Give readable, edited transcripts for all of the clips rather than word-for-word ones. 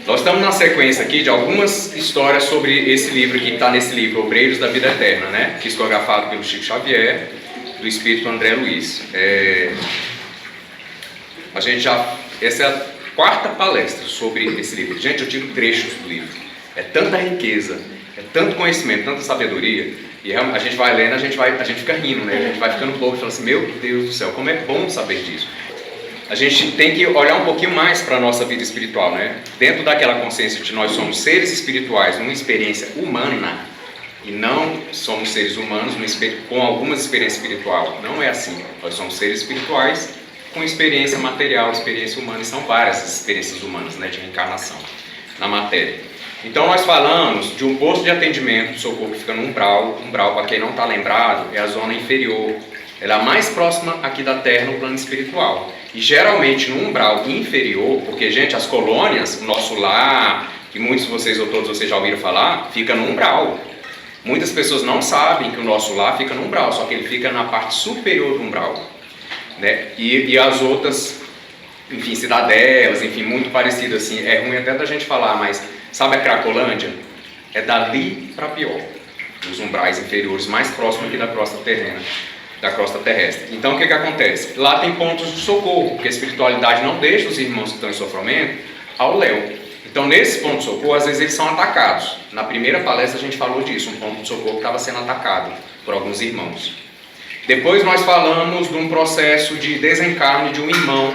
Nós estamos na sequência aqui de algumas histórias sobre esse livro que está nesse livro, Obreiros da Vida Eterna, né? Psicografado pelo Chico Xavier, do Espírito André Luiz. Essa é a quarta palestra sobre esse livro. Gente, eu tiro trechos do livro. É tanta riqueza, é tanto conhecimento, tanta sabedoria. E a gente vai lendo, a gente fica rindo, né? A gente vai ficando bobo e fala assim, meu Deus do céu, como é bom saber disso. A gente tem que olhar um pouquinho mais para a nossa vida espiritual, né? Dentro daquela consciência de que nós somos seres espirituais numa experiência humana e não somos seres humanos com algumas experiências espirituais. Não é assim. Nós somos seres espirituais com experiência material, experiência humana, e são várias as experiências humanas, né, de reencarnação na matéria. Então nós falamos de um posto de atendimento do socorro que fica no umbral. Umbral, para quem não está lembrado, é a zona inferior. Ela é a mais próxima aqui da Terra no plano espiritual. E geralmente no umbral inferior, porque, gente, as colônias, o nosso lar, que muitos de vocês ou todos vocês já ouviram falar, fica no umbral. Muitas pessoas não sabem que o nosso lar fica no umbral, só que ele fica na parte superior do umbral, né? E as outras, enfim, cidadelas, enfim, muito parecidas assim. É ruim até da gente falar, mas sabe a Cracolândia? É dali para pior. Os umbrais inferiores, mais próximos aqui da crosta terrena. Da crosta terrestre. Então o que acontece? Lá tem pontos de socorro, porque a espiritualidade não deixa os irmãos que estão em sofrimento ao léu. Então nesse ponto de socorro, às vezes eles são atacados. Na primeira palestra a gente falou disso, um ponto de socorro que estava sendo atacado por alguns irmãos. Depois nós falamos de um processo de desencarne de um irmão,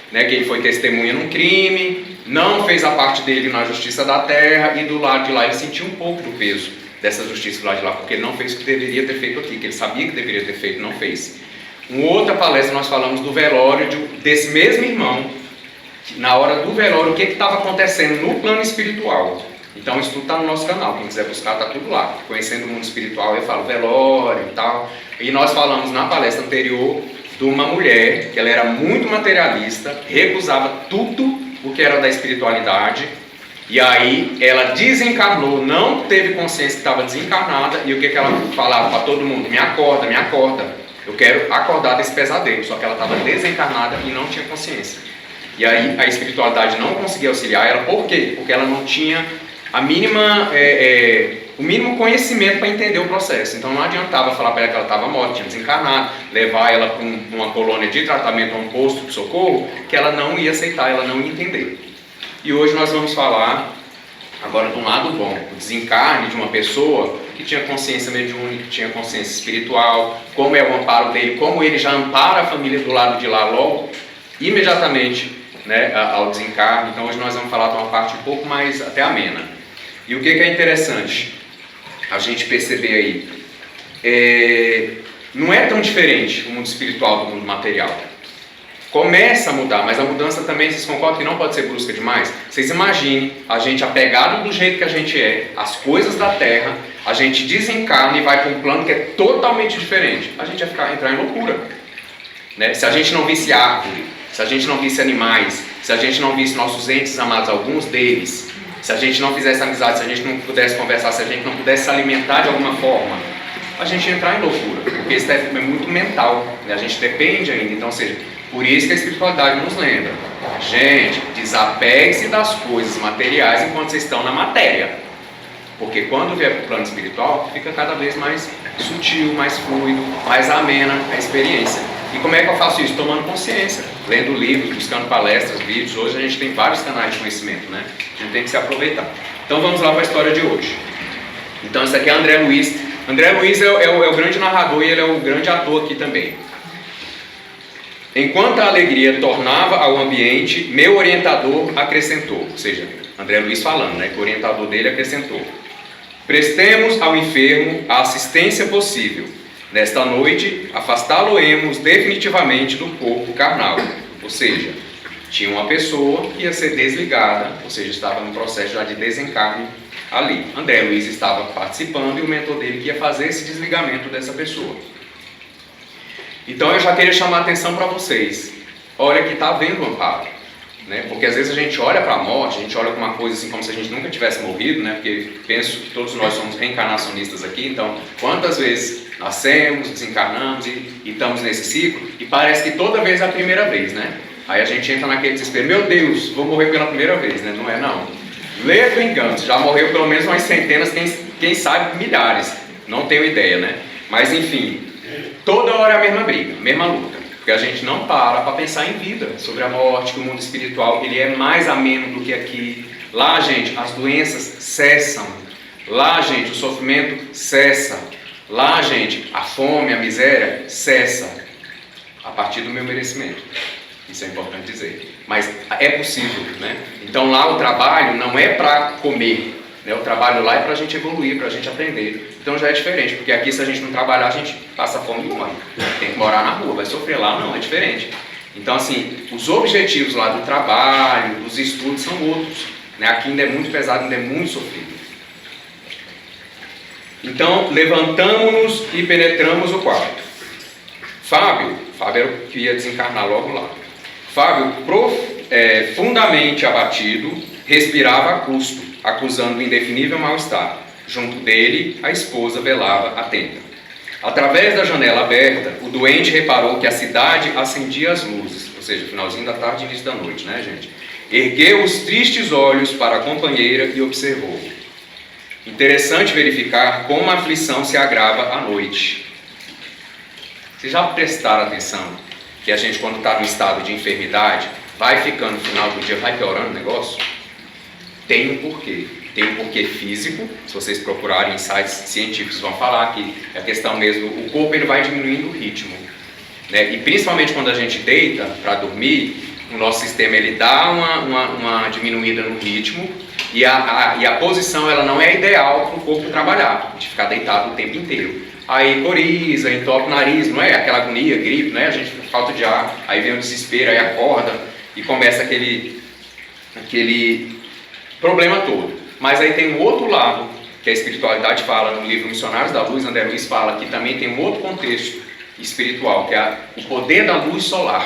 né, que ele foi testemunha num crime, não fez a parte dele na justiça da terra, e do lado de lá ele sentiu um pouco do peso dessa justiça do lado de lá, porque ele não fez o que deveria ter feito aqui, que ele sabia que deveria ter feito, não fez. Uma outra palestra nós falamos do velório desse mesmo irmão, na hora do velório, o que estava acontecendo no plano espiritual. Então isso tudo está no nosso canal, quem quiser buscar está tudo lá. Conhecendo o mundo espiritual, eu falo velório e tal. E nós falamos na palestra anterior de uma mulher, que ela era muito materialista, recusava tudo o que era da espiritualidade. E aí ela desencarnou, não teve consciência que estava desencarnada, e o que ela falava para todo mundo? Me acorda, eu quero acordar desse pesadelo. Só que ela estava desencarnada e não tinha consciência. E aí a espiritualidade não conseguia auxiliar ela. Por quê? Porque ela não tinha o mínimo conhecimento para entender o processo. Então não adiantava falar para ela que ela estava morta, tinha desencarnado, levar ela para uma colônia de tratamento, a um posto de socorro, que ela não ia aceitar, ela não ia entender. E hoje nós vamos falar, agora de um lado bom, o desencarne de uma pessoa que tinha consciência mediúnica, que tinha consciência espiritual, como é o amparo dele, como ele já ampara a família do lado de lá logo, imediatamente, né, ao desencarne. Então hoje nós vamos falar de uma parte um pouco mais até amena. E o que é interessante a gente perceber aí, não é tão diferente o mundo espiritual do mundo material. Começa a mudar, mas a mudança também, vocês concordam que não pode ser brusca demais? Vocês imaginem a gente apegado do jeito que a gente é, as coisas da terra, a gente desencarna e vai para um plano que é totalmente diferente. A gente vai entrar em loucura, né? Se a gente não visse árvore, se a gente não visse animais, se a gente não visse nossos entes amados, alguns deles, se a gente não fizesse amizade, se a gente não pudesse conversar, se a gente não pudesse se alimentar de alguma forma, a gente ia entrar em loucura, porque isso é muito mental, né? A gente depende ainda. Então, ou seja, por isso que a espiritualidade nos lembra, gente, desapegue-se das coisas materiais enquanto vocês estão na matéria, porque quando vier para o plano espiritual, fica cada vez mais sutil, mais fluido, mais amena a experiência. E como é que eu faço isso? Tomando consciência, lendo livros, buscando palestras, vídeos. Hoje a gente tem vários canais de conhecimento, né? A gente tem que se aproveitar. Então vamos lá para a história de hoje. Então isso aqui é André Luiz. André Luiz é o grande narrador e ele é o grande ator aqui também. Enquanto a alegria tornava ao ambiente, meu orientador acrescentou. Ou seja, André Luiz falando, né? Que o orientador dele acrescentou. Prestemos ao enfermo a assistência possível. Nesta noite, afastá-lo-emos definitivamente do corpo carnal. Ou seja, tinha uma pessoa que ia ser desligada, ou seja, estava no processo já de desencarne ali. André Luiz estava participando e o mentor dele que ia fazer esse desligamento dessa pessoa. Então eu já queria chamar a atenção para vocês. Olha que está havendo um amparo, né? Porque às vezes a gente olha para a morte, a gente olha para uma coisa assim como se a gente nunca tivesse morrido, né? Porque penso que todos nós somos reencarnacionistas aqui. Então quantas vezes nascemos, desencarnamos e estamos nesse ciclo, e parece que toda vez é a primeira vez, né? Aí a gente entra naquele desespero, meu Deus, vou morrer pela primeira vez, né? Não é não. Ledo engano, já morreu pelo menos umas centenas, quem sabe milhares, não tenho ideia, né? Mas enfim, toda hora é a mesma briga, a mesma luta, porque a gente não para pensar em vida, sobre a morte, que o mundo espiritual ele é mais ameno do que aqui. Lá, gente, as doenças cessam, lá, gente, o sofrimento cessa, lá, gente, a fome, a miséria cessa, a partir do meu merecimento. Isso é importante dizer. Mas é possível, né? Então lá o trabalho não é para comer, né? O trabalho lá é para a gente evoluir, para a gente aprender. Então já é diferente, porque aqui se a gente não trabalhar, a gente passa fome e morre. Tem que morar na rua, vai sofrer lá, não, é diferente. Então assim, os objetivos lá do trabalho, dos estudos são outros, né? Aqui ainda é muito pesado, ainda é muito sofrido. Então, levantamos-nos e penetramos o quarto. Fábio era o que ia desencarnar logo lá. Fábio, profundamente abatido, respirava a custo, acusando o indefinível mal-estar. Junto dele, a esposa velava atenta. Através da janela aberta, o doente reparou que a cidade acendia as luzes, ou seja, finalzinho da tarde e início da noite, né, gente? Ergueu os tristes olhos para a companheira e observou. Interessante verificar como a aflição se agrava à noite. Vocês já prestaram atenção que a gente, quando está no estado de enfermidade, vai ficando no final do dia, vai piorando o negócio? Tem um porquê. Tem um porquê físico, se vocês procurarem em sites científicos vão falar que é a questão mesmo, o corpo ele vai diminuindo o ritmo, né? E principalmente quando a gente deita para dormir, o nosso sistema ele dá uma diminuída no ritmo e a posição ela não é ideal para o corpo trabalhar, de ficar deitado o tempo inteiro. Aí coriza, entope o nariz, não é? Aquela agonia, gripe, né? A gente falta de ar, aí vem o desespero, aí acorda e começa aquele problema todo. Mas aí tem um outro lado, que a espiritualidade fala no livro Missionários da Luz, André Luiz fala que também tem um outro contexto espiritual, que é o poder da luz solar.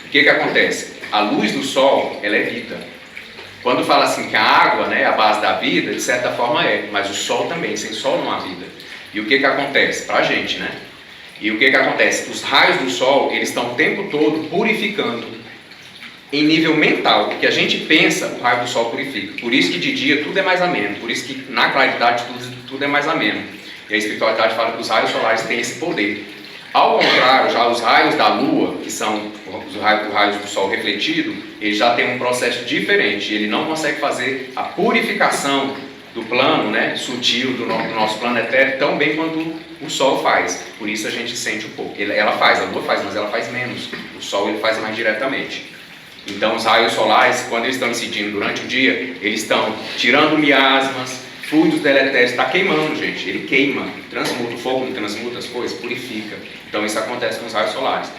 O que acontece? A luz do sol, ela é vida. Quando fala assim que a água, né, é a base da vida, de certa forma é, mas o sol também, sem sol não há vida. E o que acontece? Pra gente, né? E o que acontece? Os raios do sol, eles estão o tempo todo purificando. Em nível mental, o que a gente pensa, o raio do sol purifica. Por isso que de dia tudo é mais ameno, por isso que na claridade tudo é mais ameno. E a espiritualidade fala que os raios solares têm esse poder. Ao contrário, já os raios da lua, que são os raios do sol refletido, ele já tem um processo diferente. Ele não consegue fazer a purificação do plano, né, sutil do nosso plano etéreo tão bem quanto o sol faz. Por isso a gente sente um pouco. Ela faz, a lua faz, mas ela faz menos. O sol ele faz mais diretamente. Então os raios solares, quando eles estão incidindo durante o dia, eles estão tirando miasmas, fluidos deletérios, está queimando, gente. Ele queima, transmuta, o fogo não transmuta as coisas, purifica. Então isso acontece com os raios solares.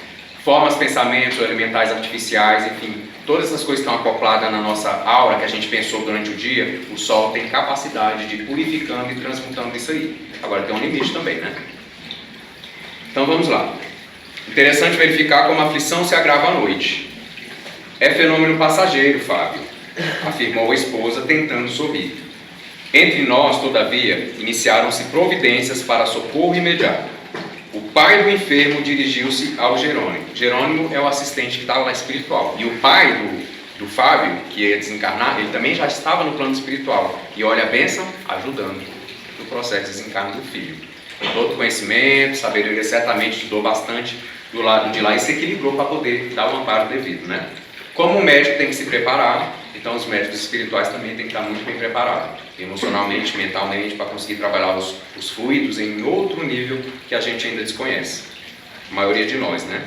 Formas, pensamentos, elementais artificiais, enfim, todas essas coisas estão acopladas na nossa aura que a gente pensou durante o dia. O sol tem capacidade de ir purificando e transmutando isso aí. Agora tem um limite também, né? Então vamos lá. Interessante verificar como a aflição se agrava à noite. É fenômeno passageiro, Fábio, afirmou a esposa tentando sorrir. Entre nós, todavia, iniciaram-se providências para socorro imediato. O pai do enfermo dirigiu-se ao Jerônimo. Jerônimo é o assistente que estava lá espiritual. E o pai do Fábio, que ia desencarnar, ele também já estava no plano espiritual. E olha a bênção, ajudando no processo de desencarne do filho. Todo conhecimento, sabedoria, certamente estudou bastante do lado de lá e se equilibrou para poder dar o amparo devido, né? Como o médico tem que se preparar, então os médicos espirituais também têm que estar muito bem preparados, emocionalmente, mentalmente, para conseguir trabalhar os fluidos em outro nível que a gente ainda desconhece. A maioria de nós, né?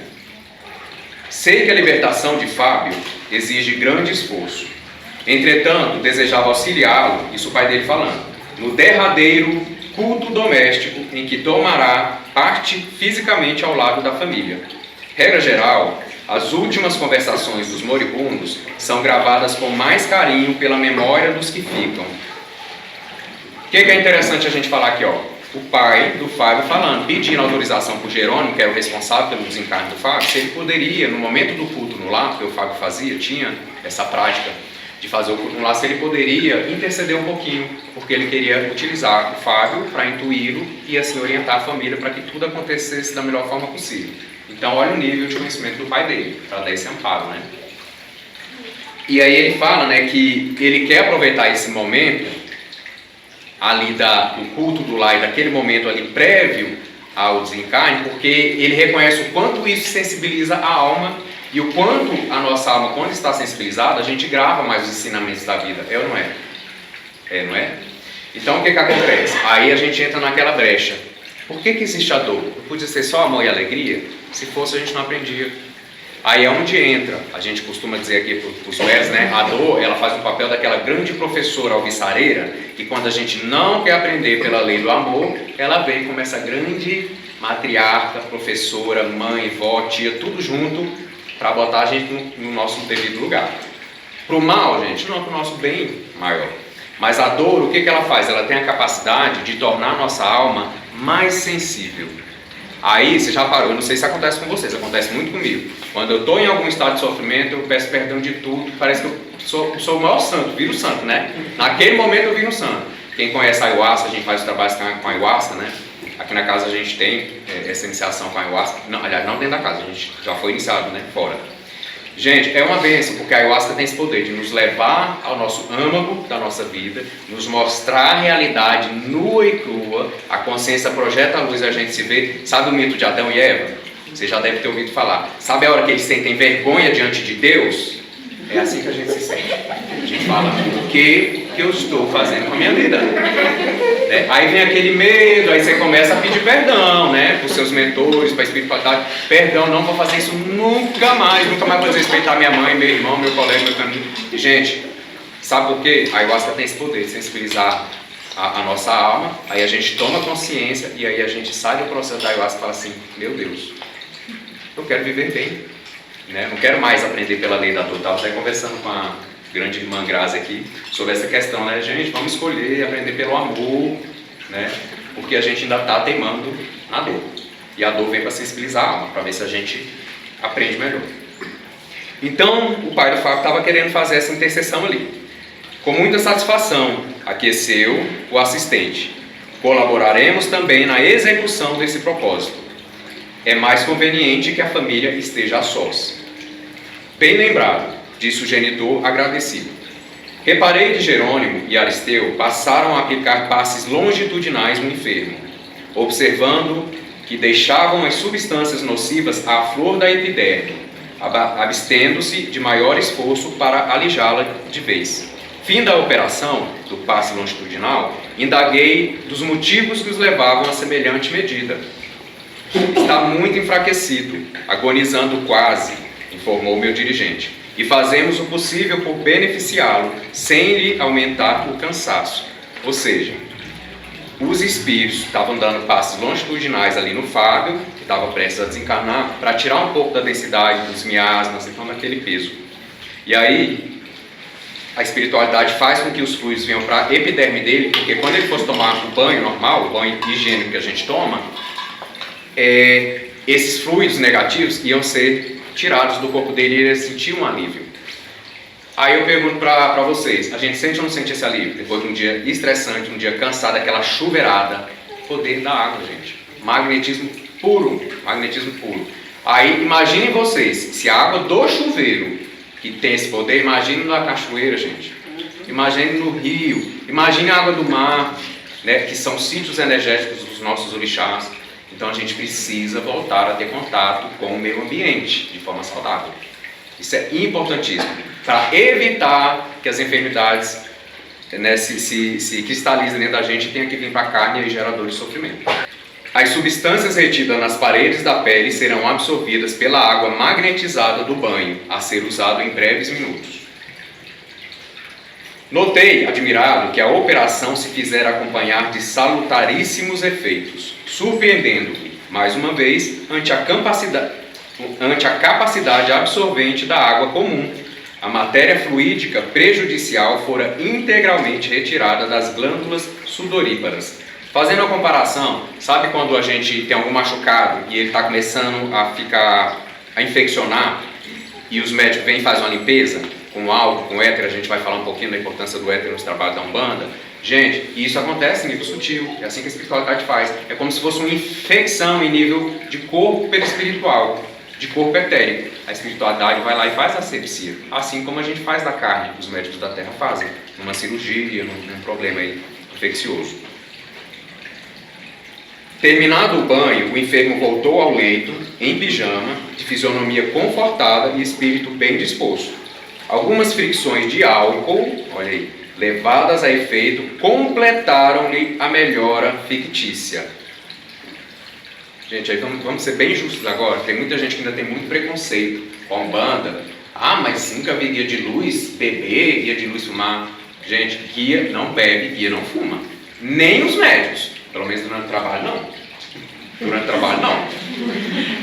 Sei que a libertação de Fábio exige grande esforço. Entretanto, desejava auxiliá-lo, isso o pai dele falando, no derradeiro culto doméstico em que tomará parte fisicamente ao lado da família. Regra geral, as últimas conversações dos moribundos são gravadas com mais carinho pela memória dos que ficam. O que é interessante a gente falar aqui, ó? O pai do Fábio falando, pedindo autorização para o Jerônimo, que era o responsável pelo desencarne do Fábio, se ele poderia, no momento do culto no lar, que o Fábio fazia, tinha essa prática de fazer o culto no lar, se ele poderia interceder um pouquinho, porque ele queria utilizar o Fábio para intuí-lo e assim orientar a família para que tudo acontecesse da melhor forma possível. Então olha o nível de conhecimento do pai dele, para dar esse amparo, né? E aí ele fala, né, que ele quer aproveitar esse momento ali do culto do lar, e daquele momento ali prévio ao desencarne, porque ele reconhece o quanto isso sensibiliza a alma e o quanto a nossa alma, quando está sensibilizada, a gente grava mais os ensinamentos da vida. É ou não é? É, não é? Então o que acontece? Aí a gente entra naquela brecha. Por que existe a dor? Não podia ser só amor e alegria? Se fosse, a gente não aprendia. Aí é onde entra, a gente costuma dizer aqui para os médicos, né? A dor, ela faz o papel daquela grande professora alvissareira, que quando a gente não quer aprender pela lei do amor, ela vem como essa grande matriarca, professora, mãe, vó, tia, tudo junto, para botar a gente no nosso devido lugar. Para o mal, gente, não, para o nosso bem maior. Mas a dor, o que ela faz? Ela tem a capacidade de tornar a nossa alma mais sensível. Aí, você já parou, eu não sei se acontece com vocês, acontece muito comigo. Quando eu estou em algum estado de sofrimento, eu peço perdão de tudo, parece que eu sou o maior santo, viro santo, né? Naquele momento eu viro santo. Quem conhece a ayahuasca, a gente faz os trabalhos com a ayahuasca, né? Aqui na casa a gente tem essa iniciação com a ayahuasca. Não, aliás, não dentro da casa, a gente já foi iniciado, né? Fora. Gente, é uma bênção, porque a ayahuasca tem esse poder de nos levar ao nosso âmago da nossa vida, nos mostrar a realidade nua e crua, a consciência projeta a luz e a gente se vê. Sabe o mito de Adão e Eva? Você já deve ter ouvido falar. Sabe a hora que eles sentem vergonha diante de Deus? É assim que a gente se sente. A gente fala, o que eu estou fazendo com a minha vida? Né? Aí vem aquele medo, aí você começa a pedir perdão, né? Para os seus mentores, para a espiritualidade. Perdão, não vou fazer isso nunca mais vou desrespeitar minha mãe, meu irmão, meu colega, meu caminho. E, gente, sabe por quê? A ayahuasca tem esse poder de sensibilizar a nossa alma, aí a gente toma consciência e aí a gente sai do processo da ayahuasca e fala assim, meu Deus, eu quero viver bem, né? Não quero mais aprender pela lei da dor. Estava até conversando com a grande irmã Grazi aqui sobre essa questão, né? Gente, vamos escolher aprender pelo amor, né? Porque a gente ainda está teimando na dor. E a dor vem para sensibilizar a alma, para ver se a gente aprende melhor. Então, o pai do Fábio estava querendo fazer essa intercessão ali. Com muita satisfação, aqueceu o assistente. Colaboraremos também na execução desse propósito. É mais conveniente que a família esteja a sós. Bem lembrado, disse o genitor agradecido. Reparei que Jerônimo e Aristeu passaram a aplicar passes longitudinais no enfermo, observando que deixavam as substâncias nocivas à flor da epiderme, abstendo-se de maior esforço para alijá-la de vez. Fim da operação, do passe longitudinal, indaguei dos motivos que os levavam a semelhante medida. Está muito enfraquecido, agonizando quase, informou meu dirigente, e fazemos o possível por beneficiá-lo, sem lhe aumentar o cansaço. Ou seja, os espíritos estavam dando passos longitudinais ali no Fábio, que estava prestes a desencarnar, para tirar um pouco da densidade dos miasmas, então daquele peso. E aí, a espiritualidade faz com que os fluidos venham para a epiderme dele, porque quando ele fosse tomar o banho normal, o banho higiênico que a gente toma, esses fluidos negativos iam ser tirados do corpo dele e ele ia sentir um alívio. Aí eu pergunto para vocês, a gente sente ou não sente esse alívio? Depois de um dia estressante, um dia cansado, aquela chuveirada, poder da água, gente. Magnetismo puro, magnetismo puro. Aí imaginem vocês, se a água do chuveiro, que tem esse poder, imagine na cachoeira, gente. Imagine no rio, imagine a água do mar, né, que são sítios energéticos dos nossos orixás. Então a gente precisa voltar a ter contato com o meio ambiente de forma saudável. Isso é importantíssimo para evitar que as enfermidades, né, se cristalizem dentro da gente e tenha que vir para a carne e gerar dor e sofrimento. As substâncias retidas nas paredes da pele serão absorvidas pela água magnetizada do banho, a ser usado em breves minutos. Notei, admirado, que a operação se fizera acompanhar de salutaríssimos efeitos, surpreendendo-me, mais uma vez, ante a capacidade absorvente da água comum. A matéria fluídica prejudicial fora integralmente retirada das glândulas sudoríparas. Fazendo a comparação, sabe quando a gente tem algum machucado e ele está começando a infeccionar e os médicos vêm e fazem uma limpeza com álcool, com éter, a gente vai falar um pouquinho da importância do éter nos trabalhos da Umbanda. Gente, isso acontece em nível sutil, é assim que a espiritualidade faz. É como se fosse uma infecção em nível de corpo perispiritual. de corpo etérico. A espiritualidade vai lá e faz a asepsia, assim como a gente faz da carne, os médicos da Terra fazem, numa cirurgia, num problema aí infeccioso. Terminado o banho, o enfermo voltou ao leito, em pijama, de fisionomia confortada e espírito bem disposto. Algumas fricções de álcool, olha aí, levadas a efeito, completaram-lhe a melhora fictícia. Gente, aí vamos ser bem justos agora. Tem muita gente que ainda tem muito preconceito com a Umbanda. Ah, mas nunca vi guia de luz beber, guia de luz fumar. Gente, guia não bebe, guia não fuma. Nem os médios. Pelo menos durante o trabalho, não. Durante o trabalho, não.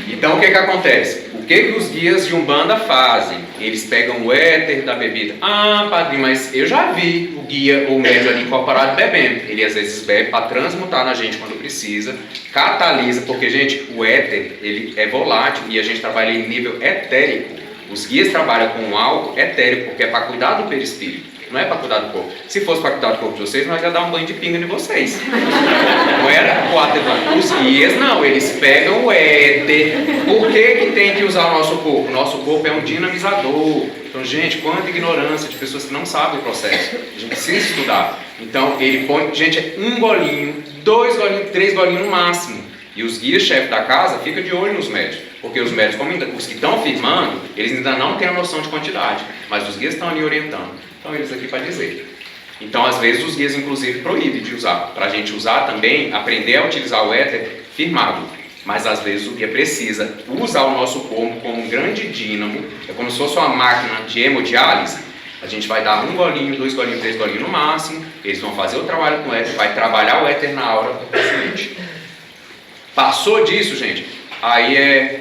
Então, o que acontece? O que os guias de Umbanda fazem? Eles pegam o éter da bebida. Ah, padrinho, mas eu já vi o guia ou o médium ali incorporado bebendo. Ele às vezes bebe para transmutar na gente quando precisa, catalisa, porque, gente, o éter, ele é volátil e a gente trabalha em nível etérico. Os guias trabalham com álcool etérico, porque é para cuidar do perispírito. Não é para cuidar do corpo. Se fosse para cuidar do corpo de vocês, nós ia dar um banho de pinga em vocês. Não era o ácido. Os guias, não. Eles pegam o éter. Por que tem que usar o nosso corpo? Nosso corpo é um dinamizador. Então, gente, quanta ignorância de pessoas que não sabem o processo. A gente precisa estudar. Então, ele põe, gente, é um golinho, 2 golinhos, 3 golinhos no máximo. E os guias-chefe da casa ficam de olho nos médicos. Porque os médicos, como ainda, os que estão firmando, eles ainda não têm a noção de quantidade. Mas os guias estão ali orientando. Então, eles aqui para dizer. Então, às vezes, os guias, inclusive, proíbem de usar. Para a gente usar também, aprender a utilizar o éter firmado. Mas, às vezes, o guia precisa usar o nosso corpo como um grande dínamo. É como se fosse uma máquina de hemodiálise. A gente vai dar 1 golinho, 2 golinhos, 3 golinhos no máximo. Eles vão fazer o trabalho com o éter, vai trabalhar o éter na aura do paciente. Passou disso, gente, aí é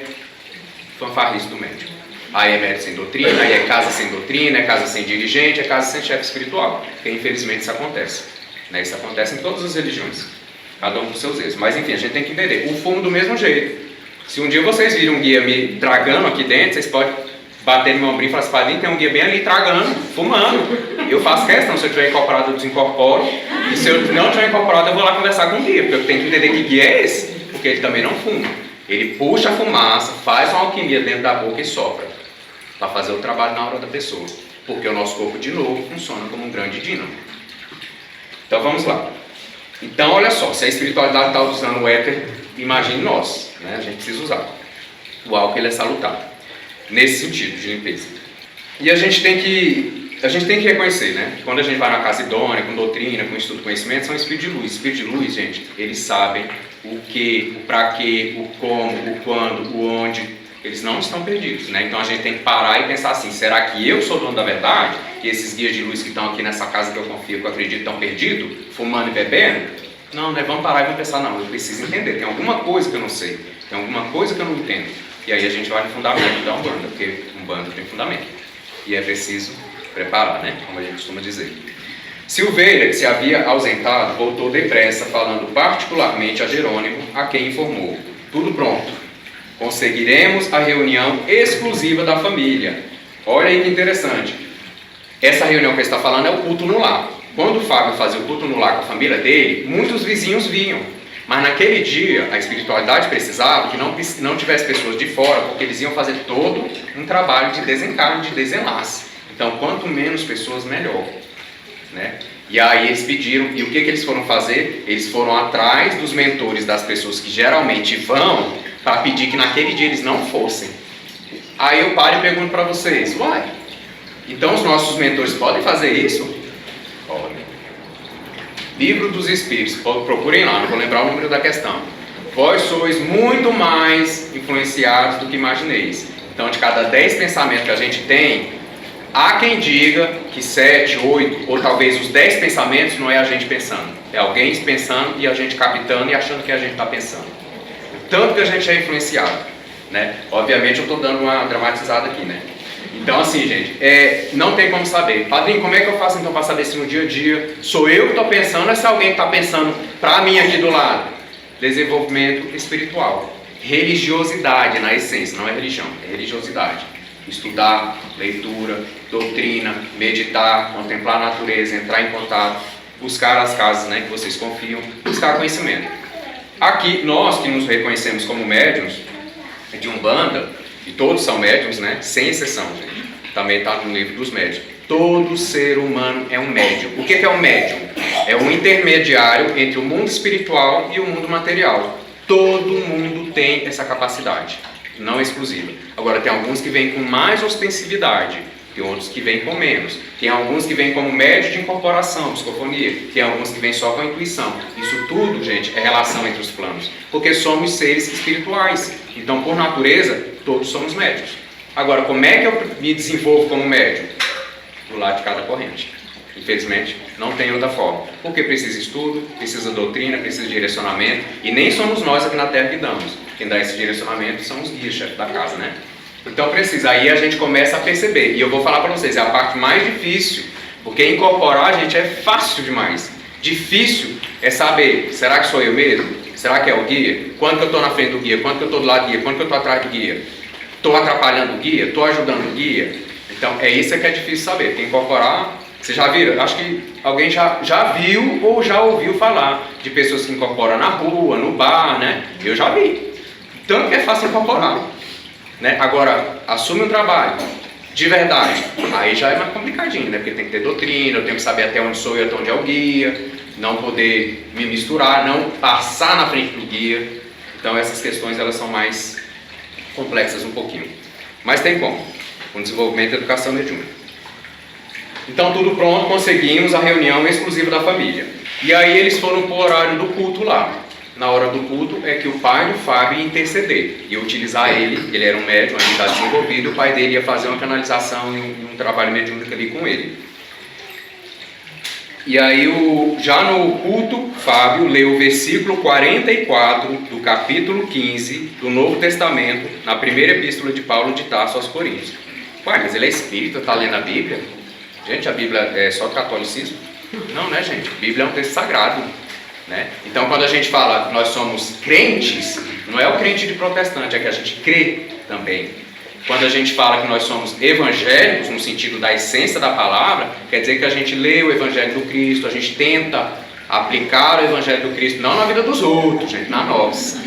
fanfarrice do médico. Aí é médico sem doutrina, aí é casa sem doutrina, é casa sem dirigente, é casa sem chefe espiritual. Porque infelizmente isso acontece. Né? Isso acontece em todas as religiões. Cada um com seus erros. Mas enfim, a gente tem que entender. O fumo do mesmo jeito. Se um dia vocês viram um guia me tragando aqui dentro, vocês podem bater no meu ombrinho e falar assim, padrinho, tem um guia bem ali tragando, fumando. Eu faço questão, se eu estiver incorporado, eu desincorporo. E se eu não estiver incorporado, eu vou lá conversar com o guia. Porque eu tenho que entender que guia é esse. Porque ele também não fuma. Ele puxa a fumaça, faz uma alquimia dentro da boca e sopra. Para fazer o trabalho na hora da pessoa. Porque o nosso corpo, de novo, funciona como um grande dínamo. Então vamos lá. Então, olha só, se a espiritualidade está usando o éter, imagine nós, né? A gente precisa usar. O álcool ele é salutar. Nesse sentido de limpeza. E a gente tem que reconhecer, né? Quando a gente vai na casa idônea, com doutrina, com estudo, conhecimento, são espíritos de luz. Espíritos de luz, gente, eles sabem o que, o para quê, o como, o quando, o onde. Eles não estão perdidos, né? Então a gente tem que parar e pensar assim, será que eu sou dono da verdade? Que esses guias de luz que estão aqui nessa casa que eu confio, que eu acredito, estão perdidos, fumando e bebendo? Não, né? Vamos parar e vamos pensar, não, eu preciso entender, tem alguma coisa que eu não sei, tem alguma coisa que eu não entendo. E aí a gente vai no fundamento da Umbanda, porque Umbanda tem fundamento. E é preciso preparar, né? Como a gente costuma dizer. Silveira, que se havia ausentado, voltou depressa, falando particularmente a Jerônimo, a quem informou. Tudo pronto. Conseguiremos a reunião exclusiva da família. Olha aí que interessante. Essa reunião que ele está falando é o culto no lar. Quando o Fábio fazia o culto no lar com a família dele, muitos vizinhos vinham. Mas naquele dia, a espiritualidade precisava que não tivesse pessoas de fora, porque eles iam fazer todo um trabalho de desencarne, de desenlace. Então, quanto menos pessoas, melhor. Né? E aí eles pediram, e o que eles foram fazer? Eles foram atrás dos mentores das pessoas que geralmente vão, para pedir que naquele dia eles não fossem. Aí eu paro e pergunto para vocês, uai, então os nossos mentores podem fazer isso? Podem. Livro dos Espíritos, procurem lá, não vou lembrar o número da questão. Vós sois muito mais influenciados do que imagineis. Então, de cada 10 pensamentos que a gente tem, há quem diga que 7, 8, ou talvez os 10 pensamentos não é a gente pensando. É alguém pensando e a gente captando e achando que a gente está pensando. Tanto que a gente é influenciado, né? Obviamente eu estou dando uma dramatizada aqui, né? Então assim, gente, não tem como saber. Padrinho, como é que eu faço então para saber se no dia a dia sou eu que estou pensando ou se alguém está pensando para mim aqui do lado? Desenvolvimento espiritual. Religiosidade na essência, não é religião, é religiosidade. Estudar, leitura, doutrina, meditar, contemplar a natureza, entrar em contato, buscar as casas, né, que vocês confiam, buscar conhecimento. Aqui, nós que nos reconhecemos como médiuns de Umbanda, e todos são médiums, né? Sem exceção, gente. Também está no livro dos médiuns. Todo ser humano é um médium. O que é um médium? É um intermediário entre o mundo espiritual e o mundo material. Todo mundo tem essa capacidade, não é exclusiva. Agora, tem alguns que vêm com mais ostensividade, tem outros que vêm com menos. Tem alguns que vêm como médio de incorporação, psicofonia. Tem alguns que vêm só com a intuição. Isso tudo, gente, é relação entre os planos. Porque somos seres espirituais. Então, por natureza, todos somos médios. Agora, como é que eu me desenvolvo como médium? Do lado de cada corrente. Infelizmente, não tem outra forma. Porque precisa estudo, precisa doutrina, precisa direcionamento. E nem somos nós aqui na Terra que damos. Quem dá esse direcionamento são os guias, chefe da casa, né? Então precisa, aí a gente começa a perceber. E eu vou falar para vocês, é a parte mais difícil. Porque incorporar, gente, é fácil demais. Difícil é saber, será que sou eu mesmo? Será que é o guia? Quando que eu estou na frente do guia? Quando que eu estou do lado do guia? Quando que eu estou atrás do guia? Estou atrapalhando o guia? Estou ajudando o guia? Então é isso que é difícil saber. Tem que incorporar. Vocês já viram? Acho que alguém já viu ou já ouviu falar de pessoas que incorporam na rua, no bar, né? Eu já vi. Tanto que é fácil incorporar. Né? Agora, assume um trabalho de verdade, aí já é mais complicadinho, né? Porque tem que ter doutrina, eu tenho que saber até onde sou eu, até onde é o guia, não poder me misturar, não passar na frente do guia. Então essas questões elas são mais complexas um pouquinho, mas tem como, com desenvolvimento da educação mediúnica. Então tudo pronto, conseguimos a reunião exclusiva da família, e aí eles foram para o horário do culto lá. Na hora do culto é que o pai do Fábio ia interceder, ia utilizar ele era um médium, ele está desenvolvido, o pai dele ia fazer uma canalização e um trabalho mediúnico ali com ele. E aí, já no culto, Fábio leu o versículo 44 do capítulo 15 do Novo Testamento, na primeira epístola de Paulo de Tarso aos Coríntios. Ué, mas ele é espírita, está lendo a Bíblia? Gente, a Bíblia é só catolicismo? Não, né, gente? A Bíblia é um texto sagrado. Né? Então, quando a gente fala que nós somos crentes, não é o crente de protestante, é que a gente crê também. Quando a gente fala que nós somos evangélicos, no sentido da essência da palavra, quer dizer que a gente lê o Evangelho do Cristo, a gente tenta aplicar o Evangelho do Cristo, não na vida dos outros, gente, na nossa.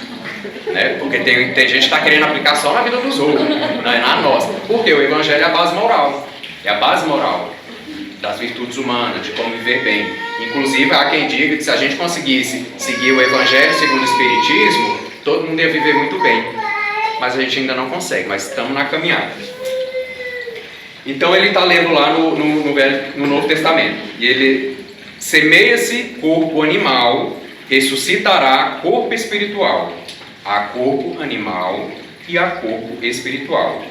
Né? Porque tem gente que está querendo aplicar só na vida dos outros, não é na nossa. Porque o Evangelho é a base moral, é a base moral das virtudes humanas, de como viver bem. Inclusive, há quem diga que se a gente conseguisse seguir o Evangelho segundo o Espiritismo, todo mundo ia viver muito bem. Mas a gente ainda não consegue, mas estamos na caminhada. Então ele está lendo lá no Novo Testamento. E ele: semeia-se corpo animal, ressuscitará corpo espiritual. Há corpo animal e há corpo espiritual.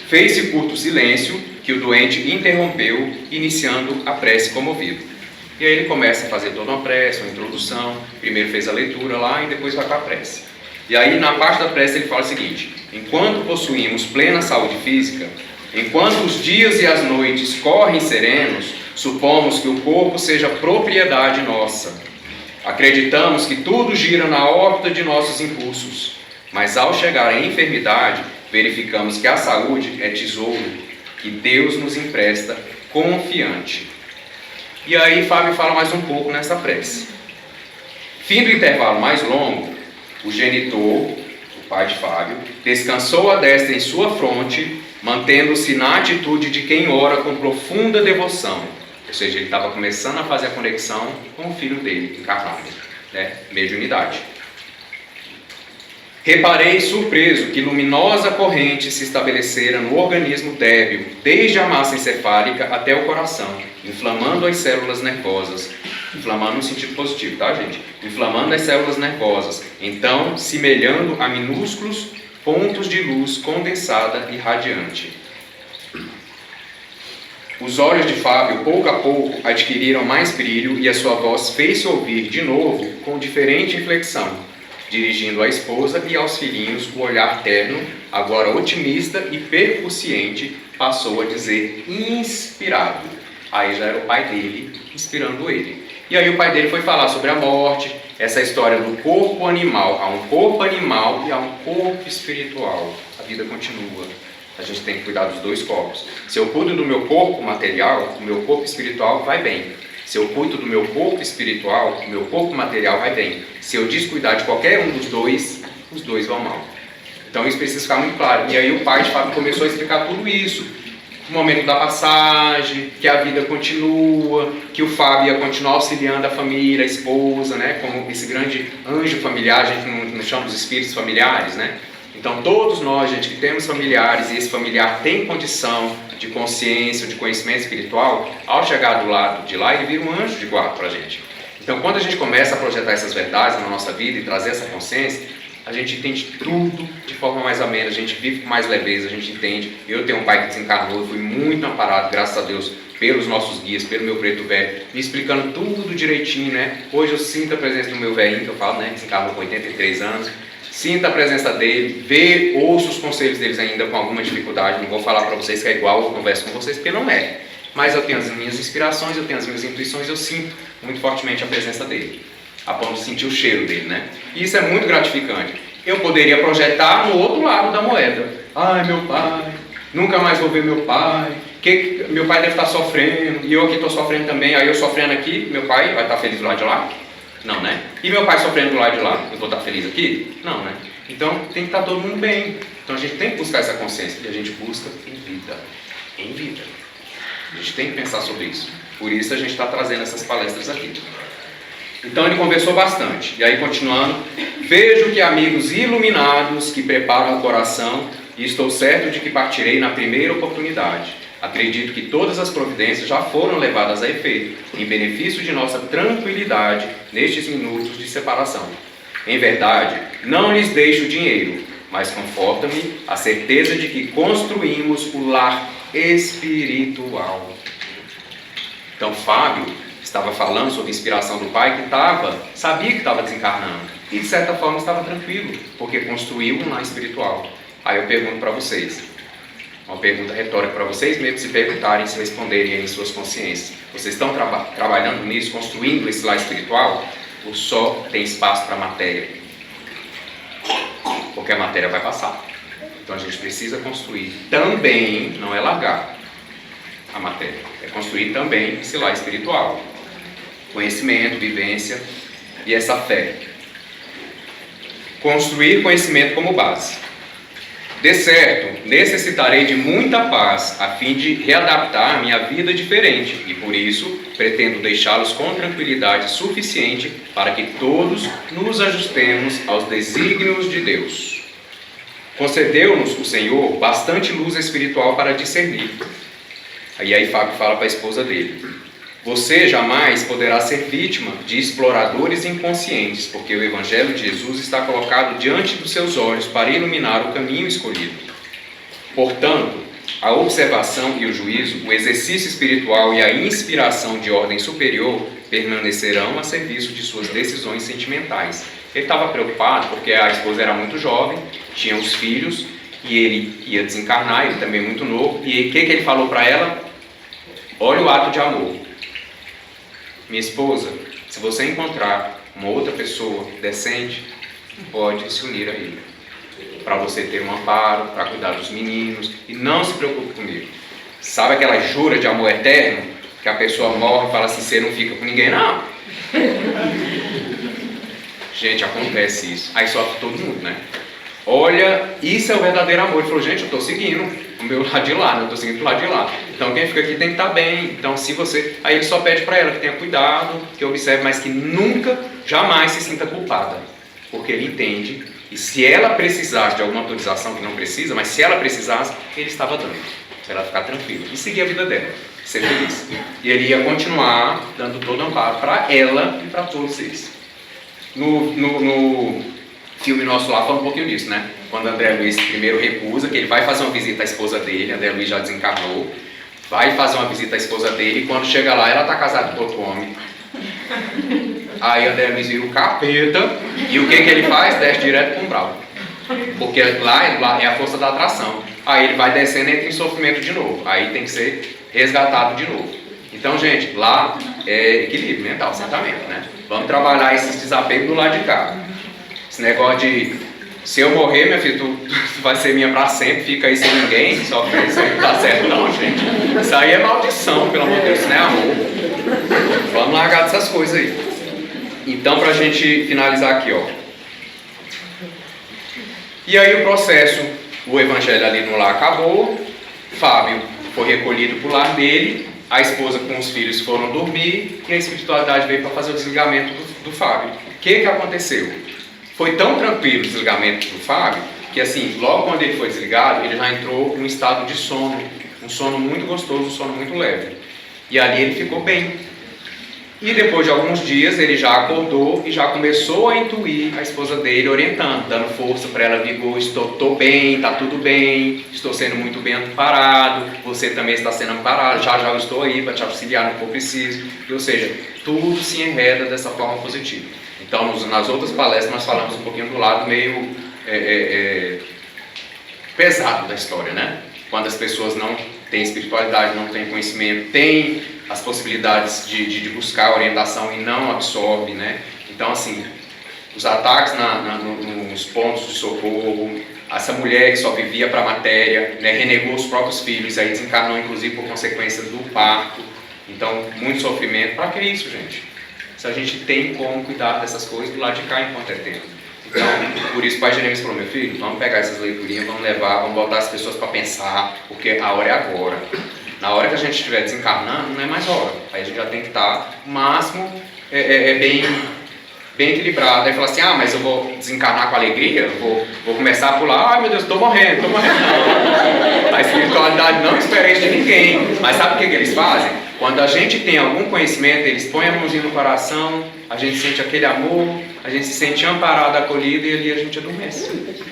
Fez-se curto silêncio, que o doente interrompeu, iniciando a prece comovido. E aí ele começa a fazer toda uma prece, uma introdução. Primeiro fez a leitura lá e depois vai para a prece. E aí na parte da prece ele fala o seguinte: enquanto possuímos plena saúde física, enquanto os dias e as noites correm serenos, supomos que o corpo seja propriedade nossa. Acreditamos que tudo gira na órbita de nossos impulsos, mas ao chegar à enfermidade, verificamos que a saúde é tesouro que Deus nos empresta confiante. E aí Fábio fala mais um pouco nessa prece. Fim do intervalo mais longo, o genitor, o pai de Fábio, descansou a destra em sua fronte, mantendo-se na atitude de quem ora com profunda devoção. Ou seja, ele estava começando a fazer a conexão com o filho dele, encarnado, né? Mediunidade. Reparei surpreso que luminosa corrente se estabelecera no organismo débil, desde a massa encefálica até o coração, inflamando as células nervosas. Inflamando no sentido positivo, tá, gente? Inflamando as células nervosas, então semelhando a minúsculos pontos de luz condensada e radiante. Os olhos de Fábio, pouco a pouco, adquiriram mais brilho e a sua voz fez-se ouvir de novo com diferente inflexão, dirigindo à esposa e aos filhinhos o olhar terno, agora otimista e percussiente, passou a dizer inspirado. Aí já era o pai dele inspirando ele. E aí o pai dele foi falar sobre a morte, essa história do corpo animal. Há um corpo animal e há um corpo espiritual. A vida continua. A gente tem que cuidar dos dois corpos. Se eu cuido do meu corpo material, o meu corpo espiritual vai bem. Se eu cuido do meu corpo espiritual, o meu corpo material vai bem. Se eu descuidar de qualquer um dos dois, os dois vão mal. Então isso precisa ficar muito claro. E aí o pai de Fábio começou a explicar tudo isso. O momento da passagem, que a vida continua, que o Fábio ia continuar auxiliando a família, a esposa, né? Como esse grande anjo familiar, a gente não chama os espíritos familiares, né? Então todos nós, gente, que temos familiares e esse familiar tem condição de consciência, de conhecimento espiritual, ao chegar do lado de lá, ele vira um anjo de guarda para a gente. Então quando a gente começa a projetar essas verdades na nossa vida e trazer essa consciência, a gente entende tudo de forma mais amena, a gente vive com mais leveza, a gente entende. Eu tenho um pai que desencarnou, fui muito amparado, graças a Deus, pelos nossos guias, pelo meu preto velho, me explicando tudo direitinho, né? Hoje eu sinto a presença do meu velhinho, que eu falo, né? Desencarnou com 83 anos. Sinto a presença dele, ouço os conselhos deles ainda com alguma dificuldade. Não vou falar para vocês que é igual eu converso com vocês, porque não é. Mas eu tenho as minhas inspirações, eu tenho as minhas intuições, eu sinto muito fortemente a presença dele, a ponto de sentir o cheiro dele, né? E isso é muito gratificante. Eu poderia projetar no outro lado da moeda. Ai, meu pai, nunca mais vou ver meu pai. Meu pai deve estar sofrendo, e eu aqui estou sofrendo também. Aí eu sofrendo aqui, meu pai vai estar feliz do lado de lá? Não, né? E meu pai sofrendo do lado de lá, eu vou estar feliz aqui? Não, né? Então tem que estar todo mundo bem. Então a gente tem que buscar essa consciência, e a gente busca em vida. Em vida. A gente tem que pensar sobre isso. Por isso a gente está trazendo essas palestras aqui. Então ele conversou bastante. E aí continuando, vejo que amigos iluminados que preparam o coração, e estou certo de que partirei na primeira oportunidade. Acredito que todas as providências já foram levadas a efeito, em benefício de nossa tranquilidade nestes minutos de separação. Em verdade, não lhes deixo dinheiro, mas conforta-me a certeza de que construímos o lar espiritual. Então Fábio estava falando sobre a inspiração do pai que sabia que estava desencarnando e de certa forma estava tranquilo, porque construiu um lar espiritual. Aí eu pergunto para vocês, uma pergunta retórica para vocês mesmos se perguntarem, se responderem aí em suas consciências. Vocês estão trabalhando nisso, construindo esse lar espiritual, ou só tem espaço para a matéria? Porque a matéria vai passar. Então a gente precisa construir também, não é largar a matéria, é construir também esse lar espiritual. Conhecimento, vivência e essa fé. Construir conhecimento como base. De certo, necessitarei de muita paz a fim de readaptar minha vida diferente e por isso pretendo deixá-los com tranquilidade suficiente para que todos nos ajustemos aos desígnios de Deus. Concedeu-nos o Senhor bastante luz espiritual para discernir. E aí Fábio fala para a esposa dele: você jamais poderá ser vítima de exploradores inconscientes, porque o Evangelho de Jesus está colocado diante dos seus olhos para iluminar o caminho escolhido. Portanto, a observação e o juízo, o exercício espiritual e a inspiração de ordem superior permanecerão a serviço de suas decisões sentimentais. Ele estava preocupado porque a esposa era muito jovem, tinha os filhos, e ele ia desencarnar, ele também muito novo, e o que ele falou para ela? Olha o ato de amor. Minha esposa, se você encontrar uma outra pessoa decente, pode se unir a ele. Para você ter um amparo, para cuidar dos meninos, e não se preocupe comigo. Sabe aquela jura de amor eterno? Que a pessoa morre e fala assim, você não fica com ninguém, não. Gente, acontece isso. Aí sofre todo mundo, né? Olha, isso é o verdadeiro amor. Ele falou, gente, eu estou seguindo o meu lado de lá, né? Eu estou seguindo o lado de lá. Então quem fica aqui tem que estar bem. Então se você... Aí ele só pede para ela que tenha cuidado, que observe, mas que nunca, jamais se sinta culpada. Porque ele entende, e se ela precisasse de alguma autorização, que não precisa, mas se ela precisasse, ele estava dando. Para ela ficar tranquila e seguir a vida dela, ser feliz. E ele ia continuar dando todo o amparo para ela e para todos eles. No filme nosso lá fala um pouquinho disso, né? Quando André Luiz primeiro recusa, que ele vai fazer uma visita à esposa dele, André Luiz já desencarnou, vai fazer uma visita à esposa dele, e quando chega lá, ela está casada com outro homem. Aí André Luiz vira o capeta, e o que ele faz? Desce direto para o umbral. Porque lá é a força da atração. Aí ele vai descendo e entra em sofrimento de novo. Aí tem que ser resgatado de novo. Então, gente, lá é equilíbrio mental, certamente, né? Vamos trabalhar esses desapegos do lado de cá. Esse negócio de, se eu morrer, minha filha, tu vai ser minha para sempre, fica aí sem ninguém, só que isso aí não tá certo não, gente. Isso aí é maldição, pelo amor de Deus, isso não é amor. Vamos largar dessas coisas aí. Então, pra gente finalizar aqui, ó. E aí o processo, o evangelho ali no lar acabou, Fábio foi recolhido para o lar dele, a esposa com os filhos foram dormir e a espiritualidade veio para fazer o desligamento do Fábio. O que aconteceu? Foi tão tranquilo o desligamento do Fábio que assim, logo quando ele foi desligado, ele já entrou em um estado de sono, um sono muito gostoso, um sono muito leve. E ali ele ficou bem. E depois de alguns dias ele já acordou e já começou a intuir a esposa dele orientando, dando força para ela, vigor, estou bem, está tudo bem, estou sendo muito bem amparado, você também está sendo amparado, já eu estou aí para te auxiliar no que for preciso. Ou seja, tudo se enreda dessa forma positiva. Então nas outras palestras nós falamos um pouquinho do lado meio pesado da história, né? Quando as pessoas não têm espiritualidade, não têm conhecimento, têm as possibilidades de buscar orientação e não absorve, né? Então, assim, os ataques nos pontos de socorro, essa mulher que só vivia para a matéria, né, renegou os próprios filhos, aí desencarnou, inclusive, por consequência do parto. Então, muito sofrimento. Para que isso, gente? Se a gente tem como cuidar dessas coisas do lado de cá enquanto é tempo. Então, por isso o Pai Jeremias falou, meu filho, vamos pegar essas leiturinhas, vamos levar, vamos botar as pessoas para pensar, porque a hora é agora. Na hora que a gente estiver desencarnando, não é mais hora. Aí a gente já tem que estar, o máximo, bem equilibrado. Aí fala assim, mas eu vou desencarnar com alegria, vou começar a pular, ai meu Deus, estou morrendo. Não. A espiritualidade não espera isso de ninguém. Mas sabe o que eles fazem? Quando a gente tem algum conhecimento, eles põem a mãozinha no coração, a gente sente aquele amor, a gente se sente amparado, acolhido e ali a gente adormece.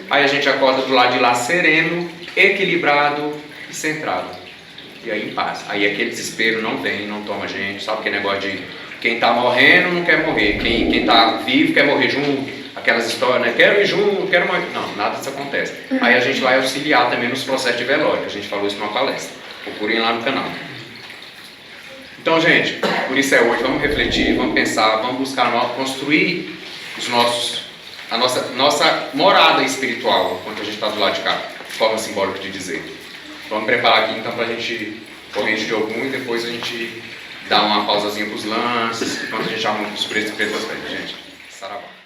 Aí a gente acorda do lado de lá sereno, equilibrado e centrado. E aí em paz. Aí aquele desespero não vem, não toma a gente, sabe aquele negócio de quem está morrendo não quer morrer, quem está vivo quer morrer junto, aquelas histórias, né? Quero ir junto, quero morrer. Não, nada disso acontece. Aí a gente vai auxiliar também nos processos de velório, que a gente falou isso numa palestra. Procurem lá no canal. Então, gente, por isso é hoje, vamos refletir, vamos pensar, vamos buscar construir a nossa morada espiritual, enquanto a gente está do lado de cá, forma simbólica de dizer. Vamos preparar aqui então para a gente corrente de algum e depois a gente dá uma pausazinha para os lances, enquanto a gente arruma os preços e pretas, gente. Saravá.